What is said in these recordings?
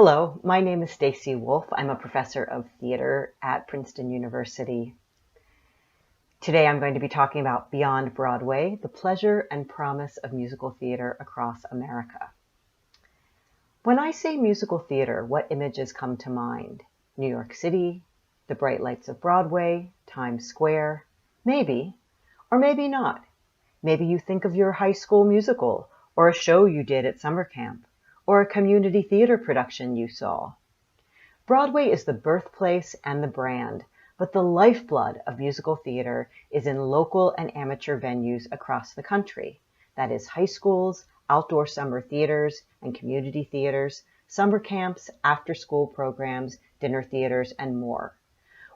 Hello, my name is Stacy Wolf. I'm a professor of theater at Princeton University. Today I'm going to be talking about Beyond Broadway, the pleasure and promise of musical theater across America. When I say musical theater, what images come to mind? New York City, the bright lights of Broadway, Times Square, maybe, or maybe not. Maybe you think of your high school musical, or a show you did at summer camp, or a community theater production you saw. Broadway is the birthplace and the brand, but the lifeblood of musical theater is in local and amateur venues across the country. That is high schools, outdoor summer theaters and community theaters, summer camps, after-school programs, dinner theaters, and more.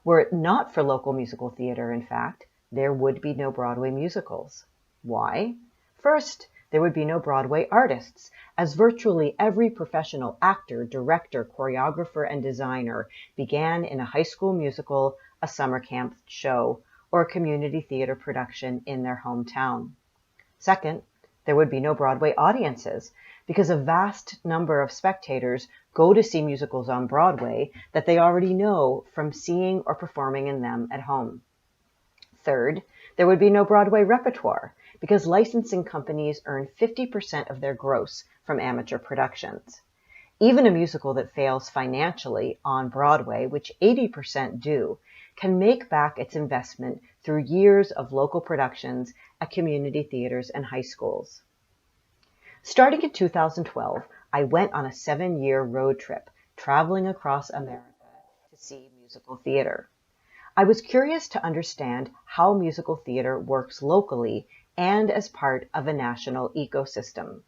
Were it not for local musical theater, in fact, there would be no Broadway musicals. Why? First, there would be no Broadway artists, as virtually every professional actor, director, choreographer, and designer began in a high school musical, a summer camp show, or a community theater production in their hometown. Second, there would be no Broadway audiences, because a vast number of spectators go to see musicals on Broadway that they already know from seeing or performing in them at home. Third, there would be no Broadway repertoire, because licensing companies earn 50% of their gross from amateur productions. Even a musical that fails financially on Broadway, which 80% do, can make back its investment through years of local productions at community theaters and high schools. Starting in 2012, I went on a 7-year road trip, traveling across America to see musical theater. I was curious to understand how musical theater works locally and as part of a national ecosystem.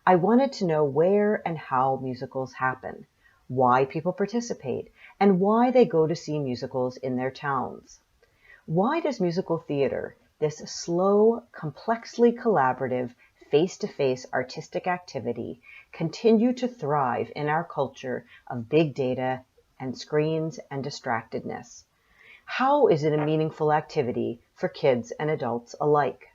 I wanted to know where and how musicals happen, why people participate, and why they go to see musicals in their towns. Why does musical theater, this slow, complexly collaborative, face-to-face artistic activity, continue to thrive in our culture of big data and screens and distractedness? How is it a meaningful activity for kids and adults alike?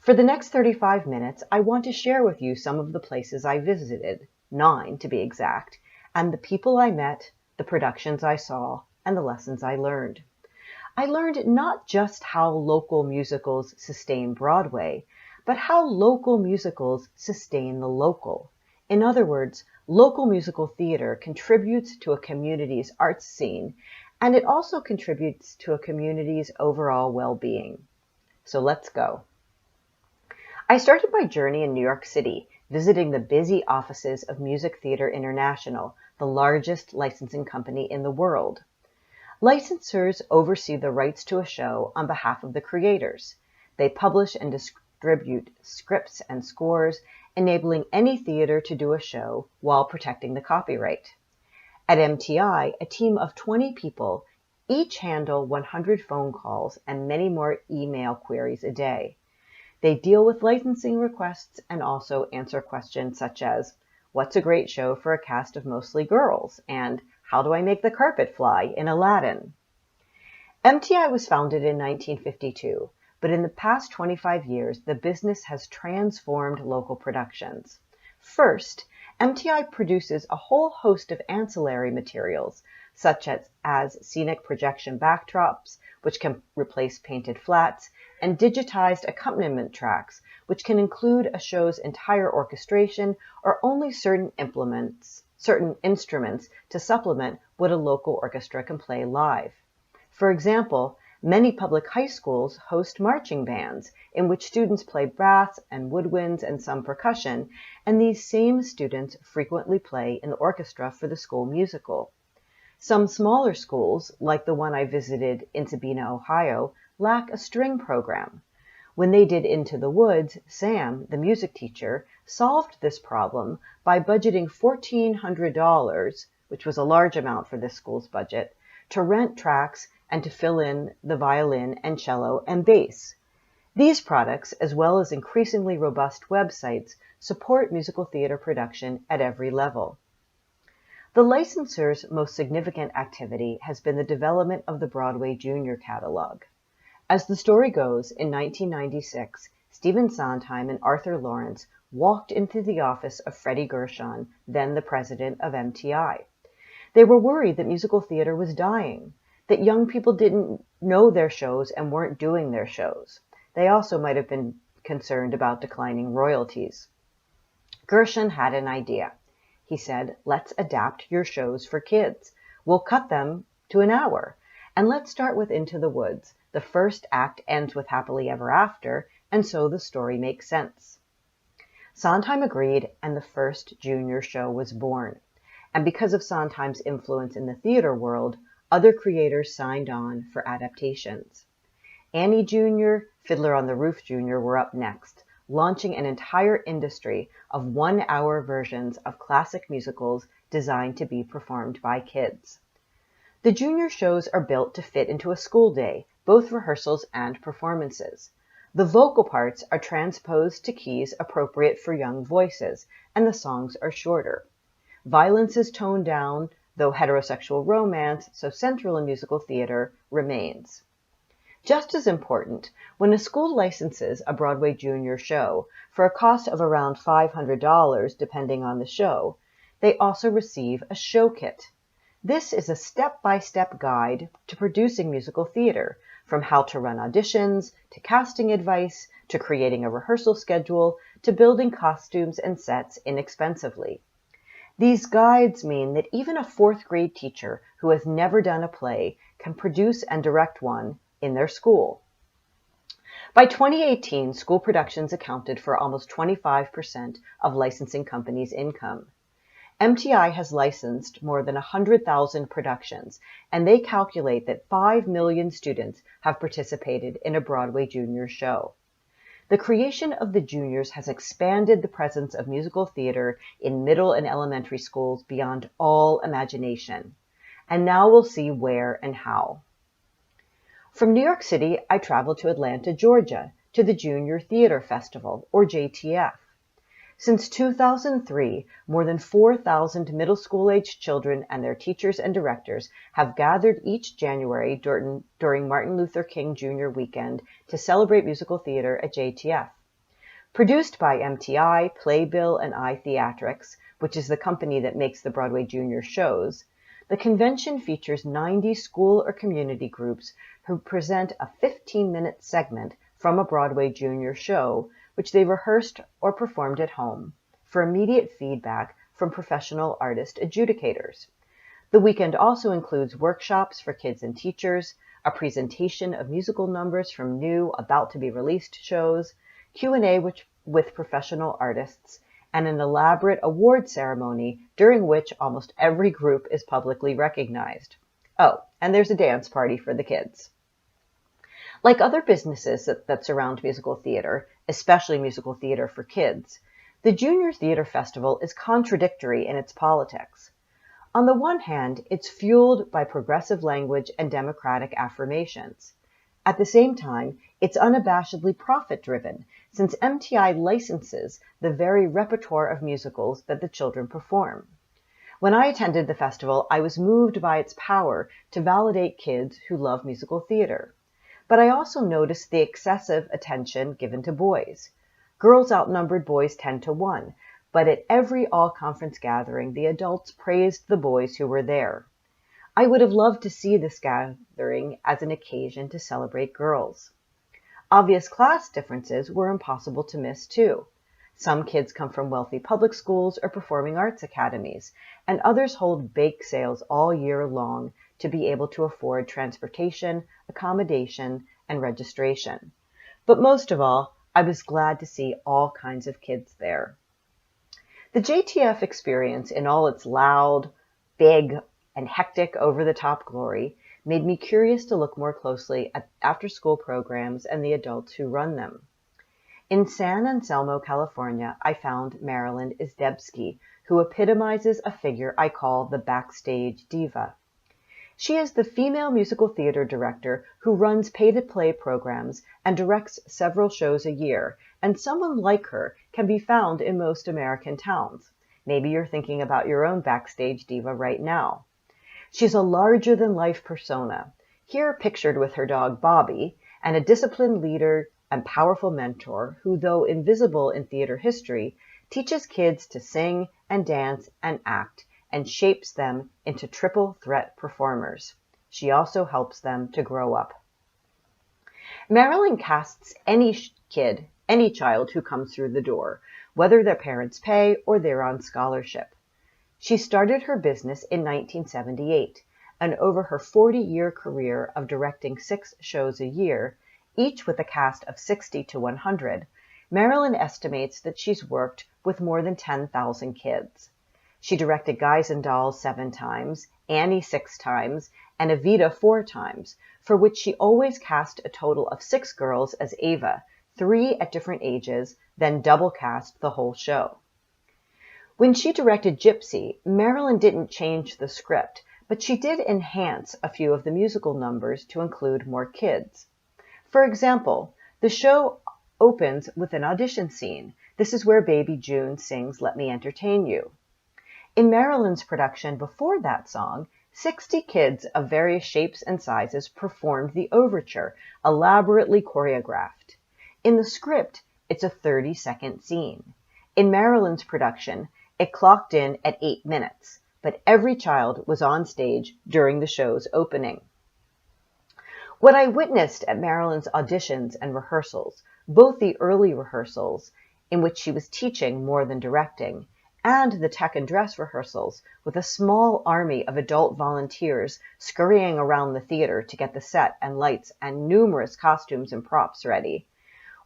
For the next 35 minutes, I want to share with you some of the places I visited, 9 to be exact, and the people I met, the productions I saw, and the lessons I learned. I learned not just how local musicals sustain Broadway, but how local musicals sustain the local. In other words, local musical theater contributes to a community's arts scene, and it also contributes to a community's overall well-being. So let's go. I started my journey in New York City, visiting the busy offices of Music Theater International, the largest licensing company in the world. Licensors oversee the rights to a show on behalf of the creators. They publish and distribute scripts and scores, enabling any theater to do a show while protecting the copyright. At MTI, a team of 20 people each handle 100 phone calls and many more email queries a day. They deal with licensing requests and also answer questions such as, what's a great show for a cast of mostly girls? And how do I make the carpet fly in Aladdin? MTI was founded in 1952, but in the past 25 years, the business has transformed local productions. First, MTI produces a whole host of ancillary materials, such as scenic projection backdrops, which can replace painted flats, and digitized accompaniment tracks, which can include a show's entire orchestration or only certain instruments to supplement what a local orchestra can play live. For example, many public high schools host marching bands in which students play brass and woodwinds and some percussion, and these same students frequently play in the orchestra for the school musical. Some smaller schools, like the one I visited in Sabina, Ohio, lack a string program. When they did Into the Woods, Sam, the music teacher, solved this problem by budgeting $1,400, which was a large amount for this school's budget, to rent tracks and to fill in the violin and cello and bass. These products, as well as increasingly robust websites, support musical theater production at every level. The licensor's most significant activity has been the development of the Broadway Junior catalog. As the story goes, in 1996, Stephen Sondheim and Arthur Lawrence walked into the office of Freddie Gershon, then the president of MTI. They were worried that musical theater was dying, that young people didn't know their shows and weren't doing their shows. They also might have been concerned about declining royalties. Gershon had an idea. He said, "Let's adapt your shows for kids. We'll cut them to an hour. And let's start with Into the Woods. The first act ends with Happily Ever After, and so the story makes sense." Sondheim agreed, and the first junior show was born. And because of Sondheim's influence in the theater world, other creators signed on for adaptations. Annie Jr., Fiddler on the Roof Jr. were up next, launching an entire industry of one-hour versions of classic musicals designed to be performed by kids. The junior shows are built to fit into a school day, both rehearsals and performances. The vocal parts are transposed to keys appropriate for young voices, and the songs are shorter. Violence is toned down, though heterosexual romance, so central in musical theater, remains. Just as important, when a school licenses a Broadway junior show for a cost of around $500 depending on the show, they also receive a show kit. This is a step-by-step guide to producing musical theater, from how to run auditions, to casting advice, to creating a rehearsal schedule, to building costumes and sets inexpensively. These guides mean that even a fourth-grade teacher who has never done a play can produce and direct one in their school. By 2018, school productions accounted for almost 25% of licensing companies' income. MTI has licensed more than 100,000 productions, and they calculate that 5 million students have participated in a Broadway junior show. The creation of the juniors has expanded the presence of musical theater in middle and elementary schools beyond all imagination. And now we'll see where and how. From New York City, I traveled to Atlanta, Georgia, to the Junior Theater Festival, or JTF. Since 2003, more than 4,000 middle school-aged children and their teachers and directors have gathered each January during Martin Luther King Jr. weekend to celebrate musical theater at JTF. Produced by MTI, Playbill, and iTheatrics, which is the company that makes the Broadway junior shows, the convention features 90 school or community groups who present a 15-minute segment from a Broadway junior show, which they rehearsed or performed at home, for immediate feedback from professional artist adjudicators. The weekend also includes workshops for kids and teachers, a presentation of musical numbers from new, about-to-be-released shows, Q&A with professional artists, and an elaborate award ceremony during which almost every group is publicly recognized. Oh, and there's a dance party for the kids. Like other businesses that surround musical theater, especially musical theater for kids, the Junior Theater Festival is contradictory in its politics. On the one hand, it's fueled by progressive language and democratic affirmations. At the same time, it's unabashedly profit-driven, since MTI licenses the very repertoire of musicals that the children perform. When I attended the festival, I was moved by its power to validate kids who love musical theater. But I also noticed the excessive attention given to boys. Girls outnumbered boys 10-1, but at every all-conference gathering, the adults praised the boys who were there. I would have loved to see this gathering as an occasion to celebrate girls. Obvious class differences were impossible to miss, too. Some kids come from wealthy public schools or performing arts academies, and others hold bake sales all year long to be able to afford transportation, accommodation, and registration. But most of all, I was glad to see all kinds of kids there. The JTF experience, in all its loud, big, and hectic over-the-top glory, made me curious to look more closely at after-school programs and the adults who run them. In San Anselmo, California, I found Marilyn Izdebski, who epitomizes a figure I call the Backstage Diva. She is the female musical theater director who runs pay-to-play programs and directs several shows a year, and someone like her can be found in most American towns. Maybe you're thinking about your own Backstage Diva right now. She's a larger-than-life persona, here pictured with her dog Bobby, and a disciplined leader and powerful mentor who, though invisible in theater history, teaches kids to sing and dance and act and shapes them into triple threat performers. She also helps them to grow up. Marilyn casts any kid, any child who comes through the door, whether their parents pay or they're on scholarship. She started her business in 1978, and over her 40-year career of directing 6 shows a year, each with a cast of 60 to 100, Marilyn estimates that she's worked with more than 10,000 kids. She directed Guys and Dolls 7 times, Annie 6 times, and Evita 4 times, for which she always cast a total of 6 girls as Ava, 3 at different ages, then double cast the whole show. When she directed Gypsy, Marilyn didn't change the script, but she did enhance a few of the musical numbers to include more kids. For example, the show opens with an audition scene. This is where Baby June sings Let Me Entertain You. In Marilyn's production before that song, 60 kids of various shapes and sizes performed the overture, elaborately choreographed. In the script, it's a 30-second scene. In Marilyn's production, it clocked in at 8 minutes, but every child was on stage during the show's opening. What I witnessed at Marilyn's auditions and rehearsals, both the early rehearsals, in which she was teaching more than directing, and the tech and dress rehearsals with a small army of adult volunteers scurrying around the theater to get the set and lights and numerous costumes and props ready,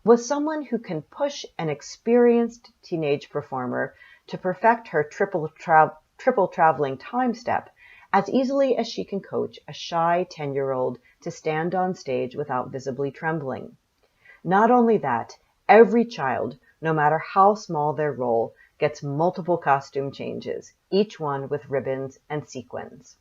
was someone who can push an experienced teenage performer to perfect her triple traveling time step as easily as she can coach a shy 10-year-old to stand on stage without visibly trembling. Not only that, every child, no matter how small their role, gets multiple costume changes, each one with ribbons and sequins.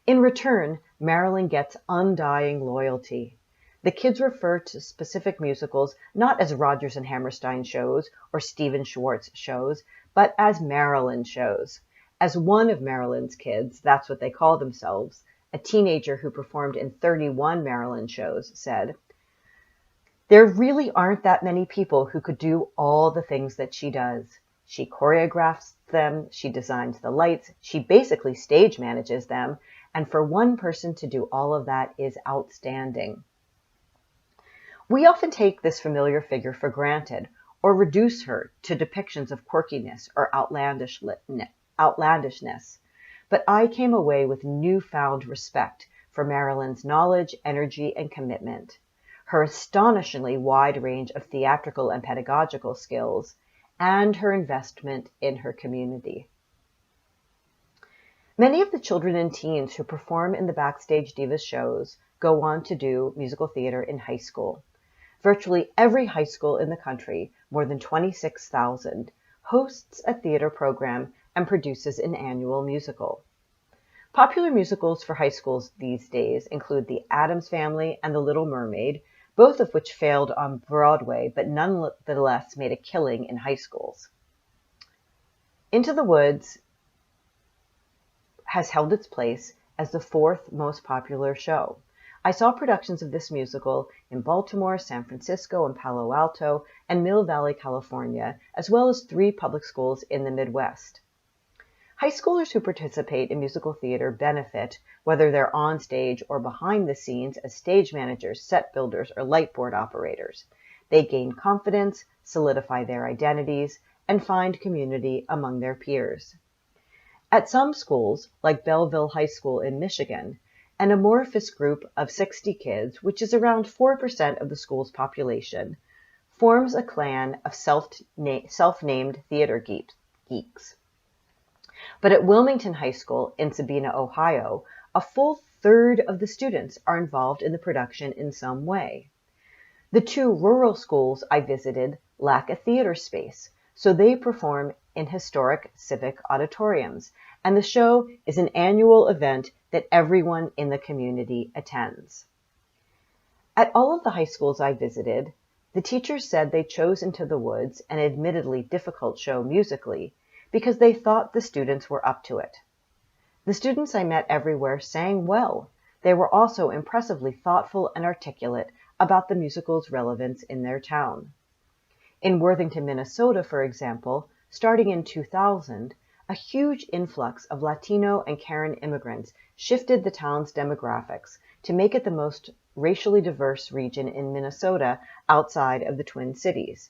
In return, Marilyn gets undying loyalty. The kids refer to specific musicals not as Rodgers and Hammerstein shows or Stephen Schwartz shows, but as Marilyn shows. As one of Marilyn's kids, that's what they call themselves, a teenager who performed in 31 Marilyn shows, said, "There really aren't that many people who could do all the things that she does. She choreographs them, she designs the lights, she basically stage manages them, and for one person to do all of that is outstanding." We often take this familiar figure for granted, or reduce her to depictions of quirkiness or outlandishness, but I came away with newfound respect for Marilyn's knowledge, energy, and commitment, her astonishingly wide range of theatrical and pedagogical skills, and her investment in her community. Many of the children and teens who perform in the Backstage Diva shows go on to do musical theater in high school. Virtually every high school in the country, more than 26,000, hosts a theater program and produces an annual musical. Popular musicals for high schools these days include The Addams Family and The Little Mermaid, both of which failed on Broadway but nonetheless made a killing in high schools. Into the Woods has held its place as the 4th most popular show. I saw productions of this musical in Baltimore, San Francisco, and Palo Alto, and Mill Valley, California, as well as 3 public schools in the Midwest. High schoolers who participate in musical theater benefit, whether they're on stage or behind the scenes as stage managers, set builders, or lightboard operators. They gain confidence, solidify their identities, and find community among their peers. At some schools, like Belleville High School in Michigan, an amorphous group of 60 kids, which is around 4% of the school's population, forms a clan of self-named theater geeks. But at Wilmington High School in Sabina, Ohio, a full third of the students are involved in the production in some way. The 2 rural schools I visited lack a theater space, so they perform in historic civic auditoriums, and the show is an annual event that everyone in the community attends. At all of the high schools I visited, the teachers said they chose Into the Woods, an admittedly difficult show musically, because they thought the students were up to it. The students I met everywhere sang well. They were also impressively thoughtful and articulate about the musical's relevance in their town. In Worthington, Minnesota, for example, starting in 2000, a huge influx of Latino and Karen immigrants shifted the town's demographics to make it the most racially diverse region in Minnesota outside of the Twin Cities.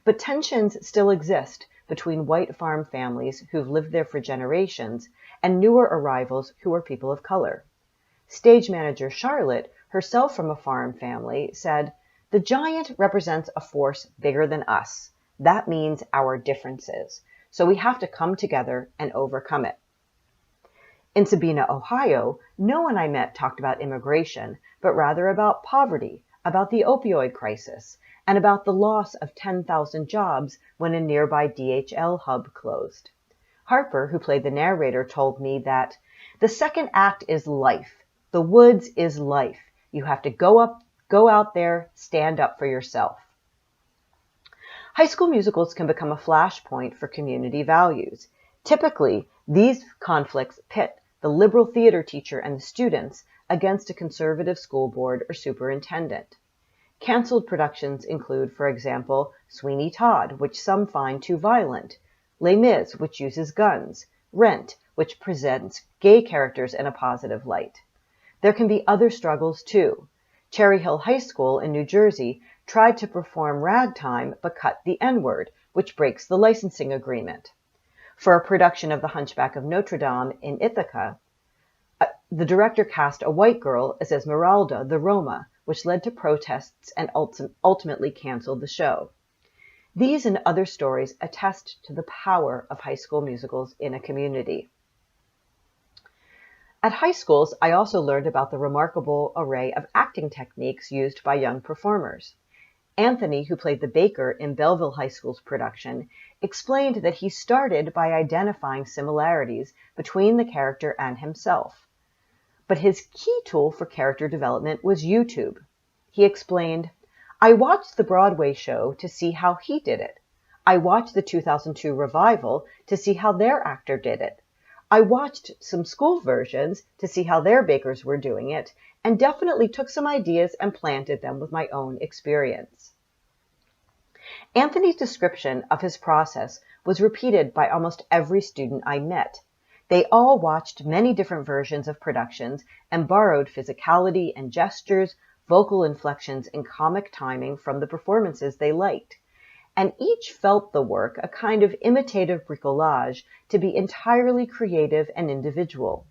But tensions still exist between white farm families who've lived there for generations and newer arrivals who are people of color. Stage manager Charlotte, herself from a farm family, said, "The giant represents a force bigger than us. That means our differences. So we have to come together and overcome it." In Sabina, Ohio, no one I met talked about immigration, but rather about poverty, about the opioid crisis, and about the loss of 10,000 jobs when a nearby DHL hub closed. Harper, who played the narrator, told me that the second act is life. The woods is life. You have to go out there, stand up for yourself. High school musicals can become a flashpoint for community values. Typically, these conflicts pit the liberal theater teacher and the students against a conservative school board or superintendent. Canceled productions include, for example, Sweeney Todd, which some find too violent, Les Mis, which uses guns, Rent, which presents gay characters in a positive light. There can be other struggles too. Cherry Hill High School in New Jersey tried to perform Ragtime but cut the N-word, which breaks the licensing agreement. For a production of The Hunchback of Notre Dame in Ithaca, the director cast a white girl as Esmeralda, the Roma, which led to protests and ultimately canceled the show. These and other stories attest to the power of high school musicals in a community. At high schools, I also learned about the remarkable array of acting techniques used by young performers. Anthony, who played the baker in Belleville High School's production, explained that he started by identifying similarities between the character and himself. But his key tool for character development was YouTube. He explained, "I watched the Broadway show to see how he did it. I watched the 2002 revival to see how their actor did it. I watched some school versions to see how their bakers were doing it, and definitely took some ideas and planted them with my own experience." Anthony's description of his process was repeated by almost every student I met. They all watched many different versions of productions and borrowed physicality and gestures, vocal inflections, and comic timing from the performances they liked. And each felt the work a kind of imitative bricolage to be entirely creative and individual.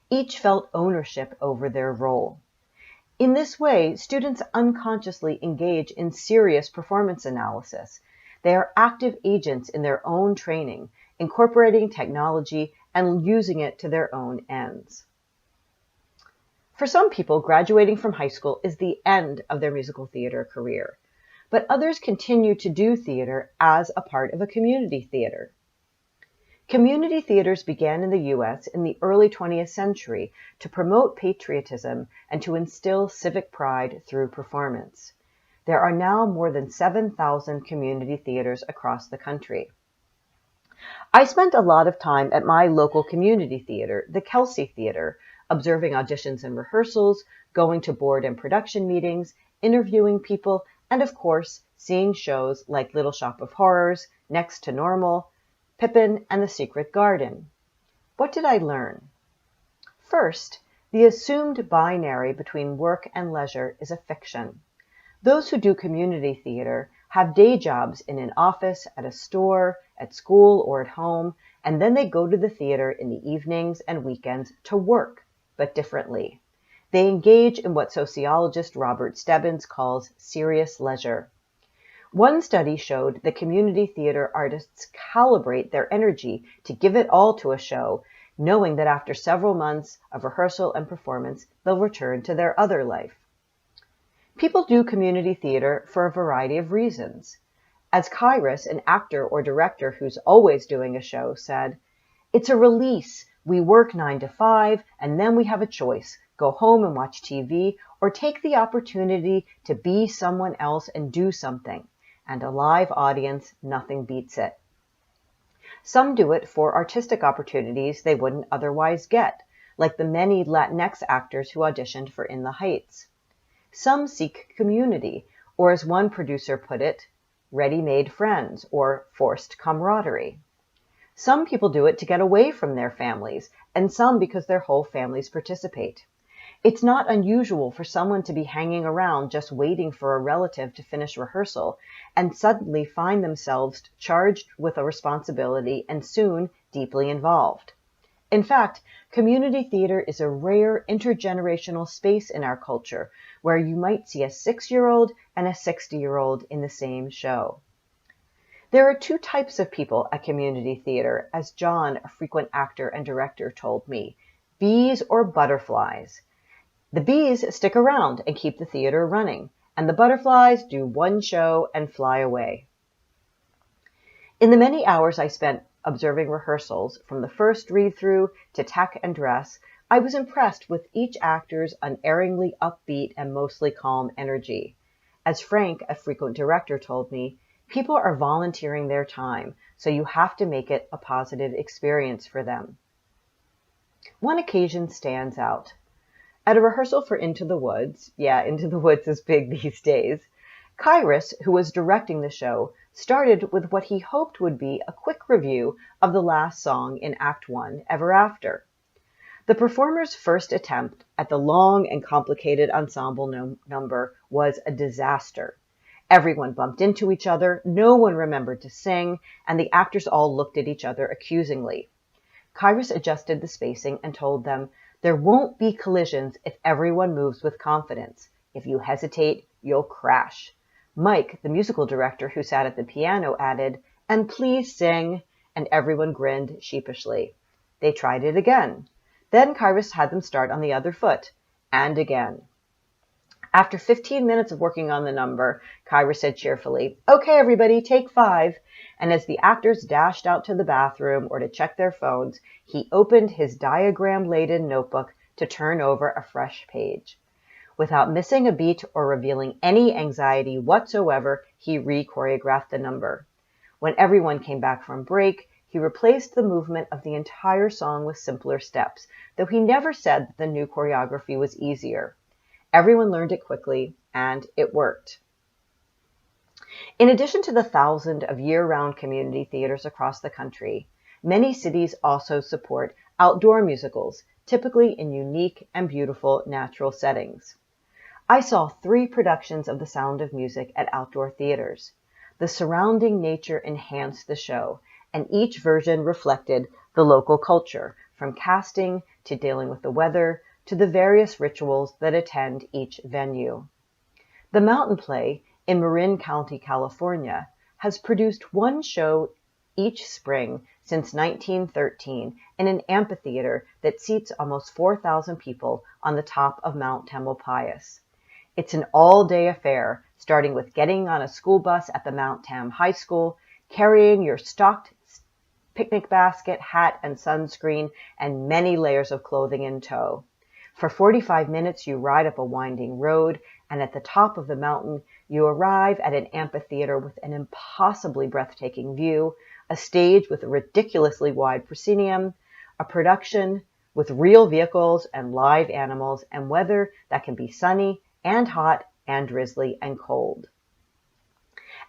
Each felt ownership over their role. In this way, students unconsciously engage in serious performance analysis. They are active agents in their own training, incorporating technology and using it to their own ends. For some people, graduating from high school is the end of their musical theater career, but others continue to do theater as a part of a community theater. Community theaters began in the U.S. in the early 20th century to promote patriotism and to instill civic pride through performance. There are now more than 7,000 community theaters across the country. I spent a lot of time at my local community theater, the Kelsey Theater, observing auditions and rehearsals, going to board and production meetings, interviewing people, and of course, seeing shows like Little Shop of Horrors, Next to Normal, Pippin, and The Secret Garden. What did I learn? First, the assumed binary between work and leisure is a fiction. Those who do community theater have day jobs in an office, at a store, at school, or at home, and then they go to the theater in the evenings and weekends to work, but differently. They engage in what sociologist Robert Stebbins calls serious leisure. One study showed that community theater artists calibrate their energy to give it all to a show, knowing that after several months of rehearsal and performance, they'll return to their other life. People do community theater for a variety of reasons. As Kairos, an actor or director who's always doing a show, said, "It's a release. We work 9 to 5, and then we have a choice. Go home and watch TV, or take the opportunity to be someone else and do something. And a live audience, nothing beats it." Some do it for artistic opportunities they wouldn't otherwise get, like the many Latinx actors who auditioned for In the Heights. Some seek community, or as one producer put it, ready-made friends or forced camaraderie. Some people do it to get away from their families, and some because their whole families participate. It's not unusual for someone to be hanging around just waiting for a relative to finish rehearsal and suddenly find themselves charged with a responsibility and soon deeply involved. In fact, community theater is a rare intergenerational space in our culture where you might see a 6-year-old and a 60-year-old in the same show. There are two types of people at community theater, as John, a frequent actor and director, told me, bees or butterflies. The bees stick around and keep the theater running, and the butterflies do one show and fly away. In the many hours I spent observing rehearsals, from the first read-through to tack and dress, I was impressed with each actor's unerringly upbeat and mostly calm energy. As Frank, a frequent director, told me, people are volunteering their time, so you have to make it a positive experience for them. One occasion stands out. At a rehearsal for Into the Woods, Into the Woods is big these days, Kairos, who was directing the show, started with what he hoped would be a quick review of the last song in Act 1, Ever After. The performer's first attempt at the long and complicated ensemble number was a disaster. Everyone bumped into each other, no one remembered to sing, and the actors all looked at each other accusingly. Kairos adjusted the spacing and told them, "There won't be collisions if everyone moves with confidence. If you hesitate, you'll crash." Mike, the musical director who sat at the piano, added, "And please sing," and everyone grinned sheepishly. They tried it again. Then Kairos had them start on the other foot, and again. After 15 minutes of working on the number, Kairos said cheerfully, "Okay, everybody, take 5." And as the actors dashed out to the bathroom or to check their phones, he opened his diagram-laden notebook to turn over a fresh page. Without missing a beat or revealing any anxiety whatsoever, he re-choreographed the number. When everyone came back from break, he replaced the movement of the entire song with simpler steps, though he never said that the new choreography was easier. Everyone learned it quickly, and it worked. In addition to the thousands of year-round community theaters across the country, many cities also support outdoor musicals, typically in unique and beautiful natural settings. I saw 3 productions of The Sound of Music at outdoor theaters. The surrounding nature enhanced the show, and each version reflected the local culture, from casting to dealing with the weather to the various rituals that attend each venue. The Mountain Play in Marin County, California, has produced one show each spring since 1913 in an amphitheater that seats almost 4,000 people on the top of Mount Tamalpais. It's an all-day affair, starting with getting on a school bus at the Mount Tam High School, carrying your stocked picnic basket, hat, and sunscreen, and many layers of clothing in tow. For 45 minutes, you ride up a winding road, and at the top of the mountain, you arrive at an amphitheater with an impossibly breathtaking view, a stage with a ridiculously wide proscenium, a production with real vehicles and live animals, and weather that can be sunny and hot and drizzly and cold.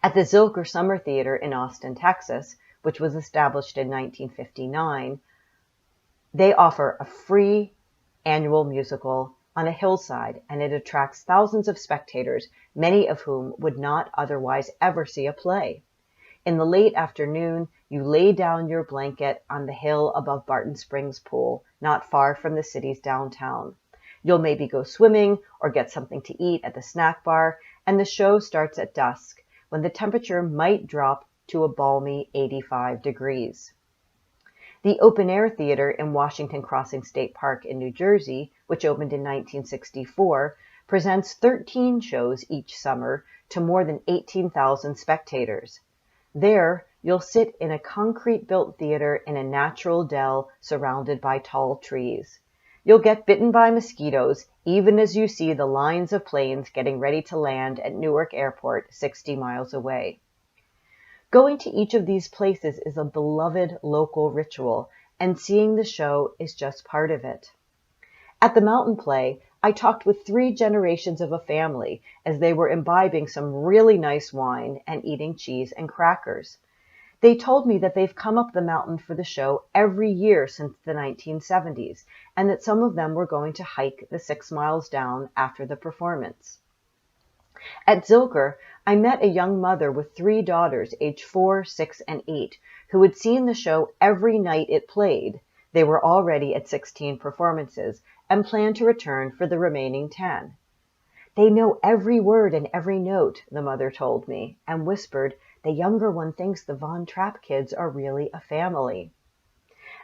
At the Zilker Summer Theater in Austin, Texas, which was established in 1959, they offer a free annual musical on a hillside, and it attracts thousands of spectators, many of whom would not otherwise ever see a play. In the late afternoon, you lay down your blanket on the hill above Barton Springs Pool, not far from the city's downtown. You'll maybe go swimming or get something to eat at the snack bar, and the show starts at dusk, when the temperature might drop to a balmy 85 degrees. The Open Air Theater in Washington Crossing State Park in New Jersey, which opened in 1964, presents 13 shows each summer to more than 18,000 spectators. There, you'll sit in a concrete-built theater in a natural dell surrounded by tall trees. You'll get bitten by mosquitoes even as you see the lines of planes getting ready to land at Newark Airport 60 miles away. Going to each of these places is a beloved local ritual, and seeing the show is just part of it. At the Mountain Play, I talked with 3 generations of a family as they were imbibing some really nice wine and eating cheese and crackers. They told me that they've come up the mountain for the show every year since the 1970s, and that some of them were going to hike the 6 miles down after the performance. At Zilker, I met a young mother with 3 daughters aged 4, 6, and 8 who had seen the show every night it played. They were already at 16 performances and planned to return for the remaining 10. They know every word and every note, the mother told me, and whispered, the younger one thinks the Von Trapp kids are really a family.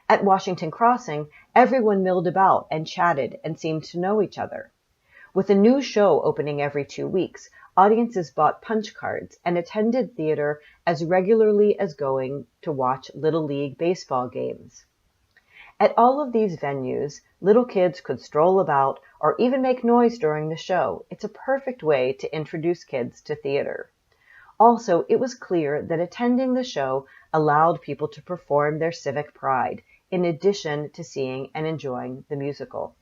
At Washington Crossing, everyone milled about and chatted and seemed to know each other. With a new show opening every 2 weeks, audiences bought punch cards and attended theater as regularly as going to watch Little League baseball games. At all of these venues, little kids could stroll about or even make noise during the show. It's a perfect way to introduce kids to theater. Also, it was clear that attending the show allowed people to perform their civic pride, in addition to seeing and enjoying the musical.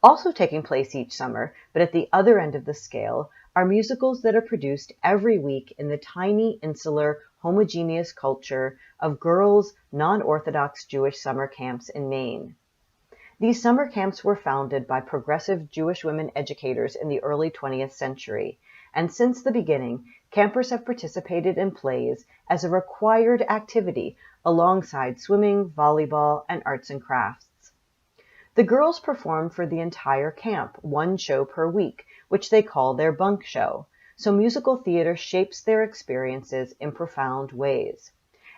Also taking place each summer, but at the other end of the scale, are musicals that are produced every week in the tiny, insular, homogeneous culture of girls' non-Orthodox Jewish summer camps in Maine. These summer camps were founded by progressive Jewish women educators in the early 20th century, and since the beginning, campers have participated in plays as a required activity alongside swimming, volleyball, and arts and crafts. The girls perform for the entire camp, 1 show per week, which they call their bunk show, so musical theater shapes their experiences in profound ways.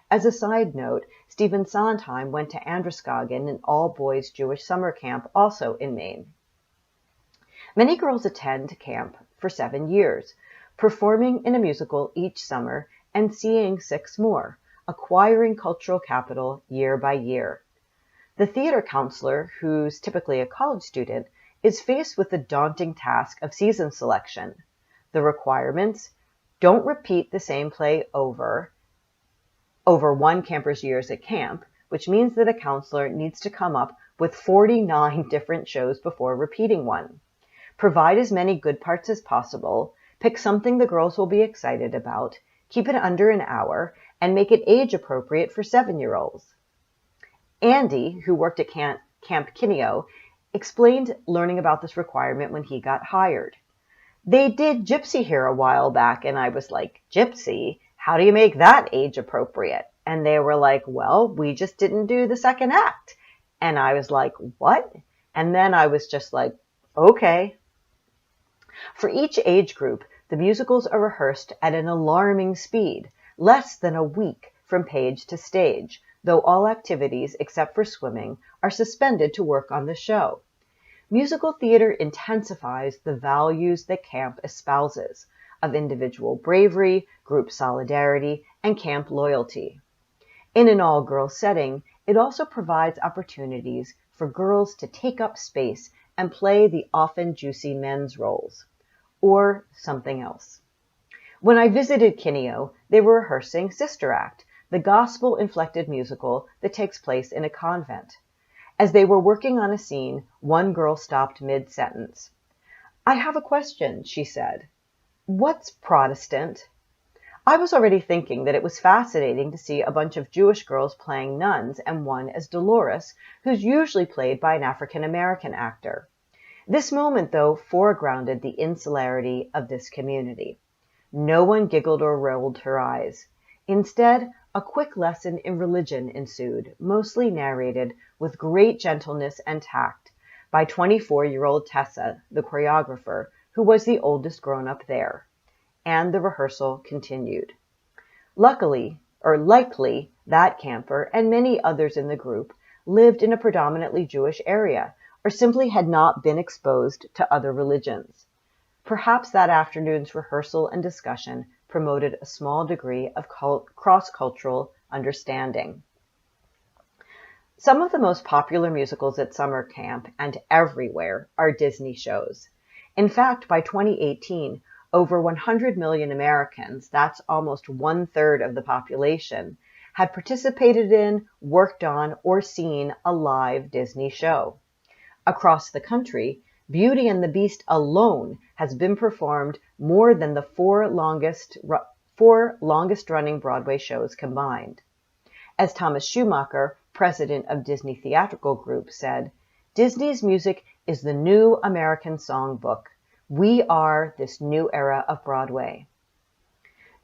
As a side note, Stephen Sondheim went to Androscoggin, an all-boys Jewish summer camp also in Maine. Many girls attend camp for 7 years, performing in a musical each summer and seeing 6 more, acquiring cultural capital year by year. The theater counselor, who's typically a college student, is faced with the daunting task of season selection. The requirements: don't repeat the same play over one camper's years at camp, which means that a counselor needs to come up with 49 different shows before repeating one. Provide as many good parts as possible, pick something the girls will be excited about, keep it under an hour, and make it age appropriate for 7-year-olds. Andy, who worked at Camp Kineo, explained learning about this requirement when he got hired. They did Gypsy here a while back, and I was like, Gypsy? How do you make that age appropriate? And they were like, well, we just didn't do the second act. And I was like, what? And then I was just like, okay. For each age group, the musicals are rehearsed at an alarming speed, less than a week from page to stage, though all activities except for swimming are suspended to work on the show. Musical theater intensifies the values that camp espouses of individual bravery, group solidarity, and camp loyalty. In an all-girls setting, it also provides opportunities for girls to take up space and play the often juicy men's roles, or something else. When I visited Kineo, they were rehearsing Sister Act, the gospel-inflected musical that takes place in a convent. As they were working on a scene, one girl stopped mid-sentence. I have a question, she said. What's Protestant? I was already thinking that it was fascinating to see a bunch of Jewish girls playing nuns and one as Dolores, who's usually played by an African-American actor. This moment, though, foregrounded the insularity of this community. No one giggled or rolled her eyes. Instead, a quick lesson in religion ensued, mostly narrated with great gentleness and tact by 24-year-old Tessa, the choreographer, who was the oldest grown-up there. And the rehearsal continued. Likely, that camper and many others in the group lived in a predominantly Jewish area or simply had not been exposed to other religions. Perhaps that afternoon's rehearsal and discussion promoted a small degree of cross-cultural understanding. Some of the most popular musicals at summer camp and everywhere are Disney shows. In fact, by 2018, over 100 million Americans, that's almost 1/3 of the population, had participated in, worked on, or seen a live Disney show. Across the country, Beauty and the Beast alone has been performed more than the four longest-running Broadway shows combined. As Thomas Schumacher, president of Disney Theatrical Group, said, "Disney's music is the new American songbook. We are this new era of Broadway."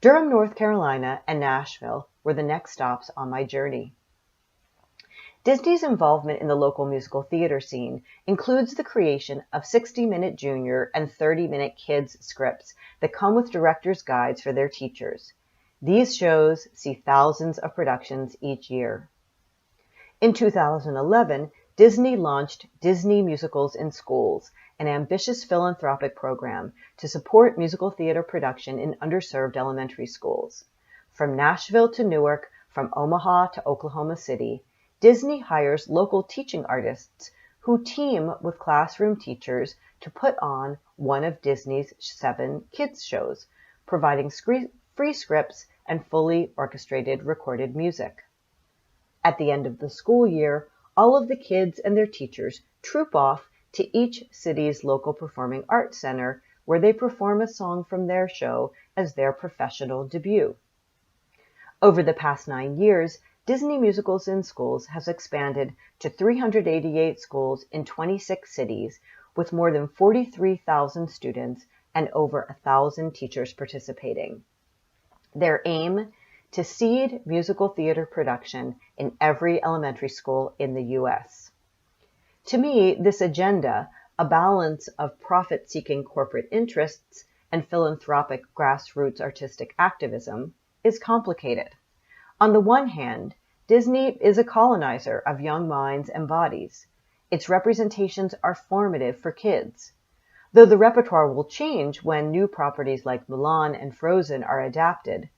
Durham, North Carolina, and Nashville were the next stops on my journey. Disney's involvement in the local musical theater scene includes the creation of 60-minute junior and 30-minute kids scripts that come with director's guides for their teachers. These shows see thousands of productions each year. In 2011, Disney launched Disney Musicals in Schools, an ambitious philanthropic program to support musical theater production in underserved elementary schools. From Nashville to Newark, from Omaha to Oklahoma City, Disney hires local teaching artists who team with classroom teachers to put on one of Disney's 7 kids shows, providing free scripts and fully orchestrated recorded music. At the end of the school year, all of the kids and their teachers troop off to each city's local performing arts center, where they perform a song from their show as their professional debut. Over the past 9 years, Disney Musicals in Schools has expanded to 388 schools in 26 cities, with more than 43,000 students and over 1,000 teachers participating. Their aim: to seed musical theater production in every elementary school in the U.S. To me, this agenda, a balance of profit-seeking corporate interests and philanthropic grassroots artistic activism, is complicated. On the one hand, Disney is a colonizer of young minds and bodies. Its representations are formative for kids. Though the repertoire will change when new properties like Mulan and Frozen are adapted,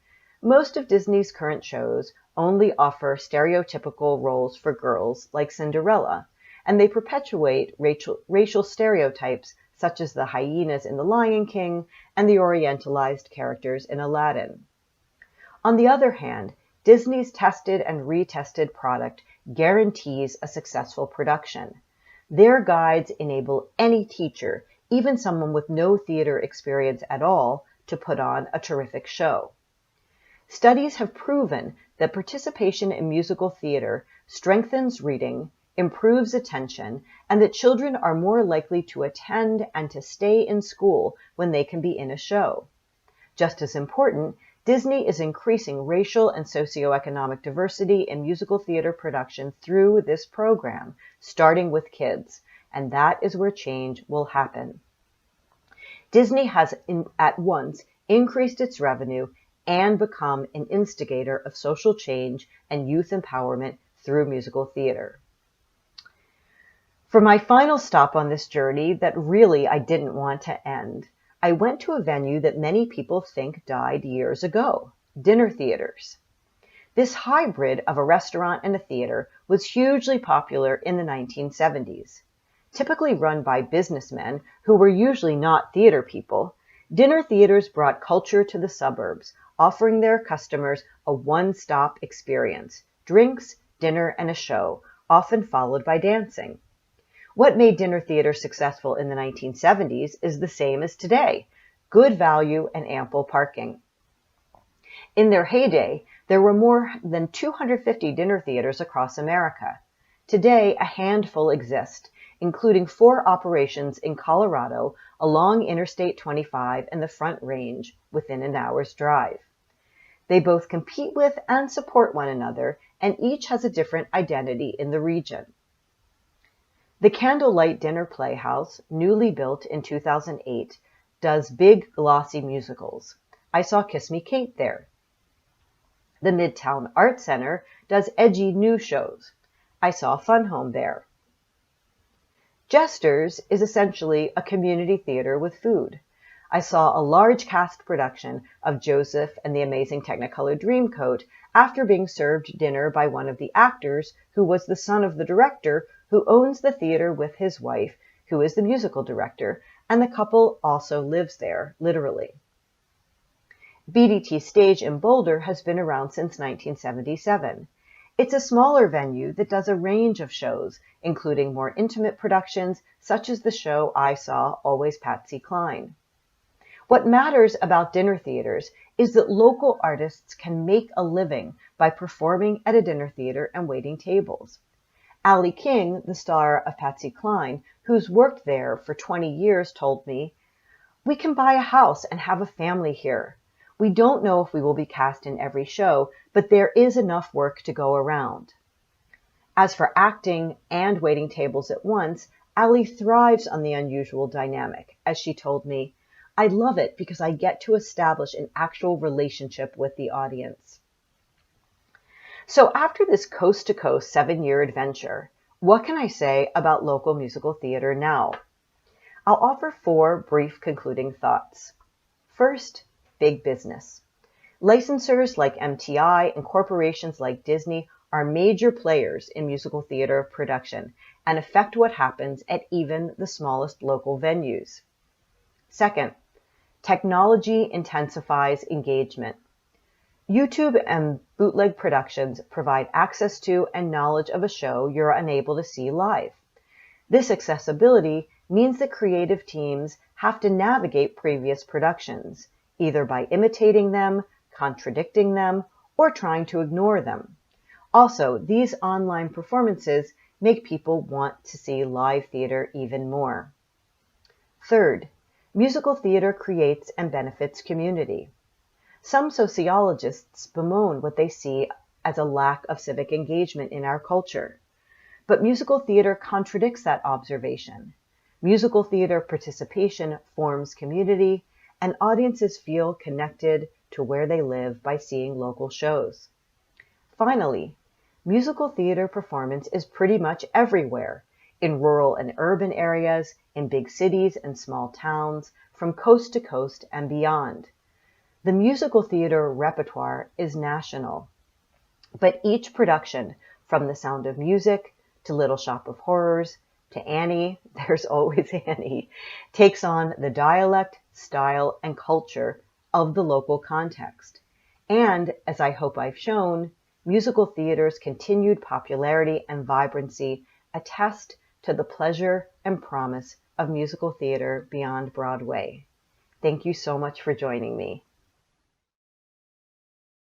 most of Disney's current shows only offer stereotypical roles for girls like Cinderella, and they perpetuate racial stereotypes such as the hyenas in The Lion King and the Orientalized characters in Aladdin. On the other hand, Disney's tested and retested product guarantees a successful production. Their guides enable any teacher, even someone with no theater experience at all, to put on a terrific show. Studies have proven that participation in musical theater strengthens reading, improves attention, and that children are more likely to attend and to stay in school when they can be in a show. Just as important, Disney is increasing racial and socioeconomic diversity in musical theater production through this program, starting with kids, and that is where change will happen. Disney has at once increased its revenue and become an instigator of social change and youth empowerment through musical theater. For my final stop on this journey that really I didn't want to end, I went to a venue that many people think died years ago: dinner theaters. This hybrid of a restaurant and a theater was hugely popular in the 1970s. Typically run by businessmen who were usually not theater people, dinner theaters brought culture to the suburbs, offering their customers a one-stop experience: drinks, dinner, and a show, often followed by dancing. What made dinner theater successful in the 1970s is the same as today: good value and ample parking. In their heyday, there were more than 250 dinner theaters across America. Today, a handful exist, including 4 operations in Colorado along Interstate 25 and the Front Range, within an hour's drive. They both compete with and support one another, and each has a different identity in the region. The Candlelight Dinner Playhouse, newly built in 2008, does big, glossy musicals. I saw Kiss Me Kate there. The Midtown Art Center does edgy new shows. I saw Fun Home there. Jesters is essentially a community theater with food. I saw a large cast production of Joseph and the Amazing Technicolor Dreamcoat after being served dinner by one of the actors who was the son of the director who owns the theater with his wife, who is the musical director, and the couple also lives there, literally. BDT Stage in Boulder has been around since 1977. It's a smaller venue that does a range of shows, including more intimate productions, such as the show I saw, Always Patsy Cline. What matters about dinner theaters is that local artists can make a living by performing at a dinner theater and waiting tables. Allie King, the star of Patsy Cline, who's worked there for 20 years, told me, "We can buy a house and have a family here. We don't know if we will be cast in every show, but there is enough work to go around." As for acting and waiting tables at once, Allie thrives on the unusual dynamic. As she told me, "I love it because I get to establish an actual relationship with the audience." So after this coast-to-coast 7-year adventure, what can I say about local musical theater now? I'll offer 4 brief concluding thoughts. First, big business. Licensors like MTI and corporations like Disney are major players in musical theater production and affect what happens at even the smallest local venues. Second, technology intensifies engagement. YouTube and bootleg productions provide access to and knowledge of a show you're unable to see live. This accessibility means that creative teams have to navigate previous productions, either by imitating them, contradicting them, or trying to ignore them. Also, these online performances make people want to see live theater even more. Third, musical theater creates and benefits community. Some sociologists bemoan what they see as a lack of civic engagement in our culture. But musical theater contradicts that observation. Musical theater participation forms community, and audiences feel connected to where they live by seeing local shows. Finally, musical theater performance is pretty much everywhere, in rural and urban areas, in big cities and small towns, from coast to coast and beyond. The musical theater repertoire is national, but each production, from The Sound of Music to Little Shop of Horrors to Annie, there's always Annie, takes on the dialect, style, and culture of the local context. And, as I hope I've shown, musical theater's continued popularity and vibrancy attest to the pleasure and promise of musical theater beyond Broadway. Thank you so much for joining me.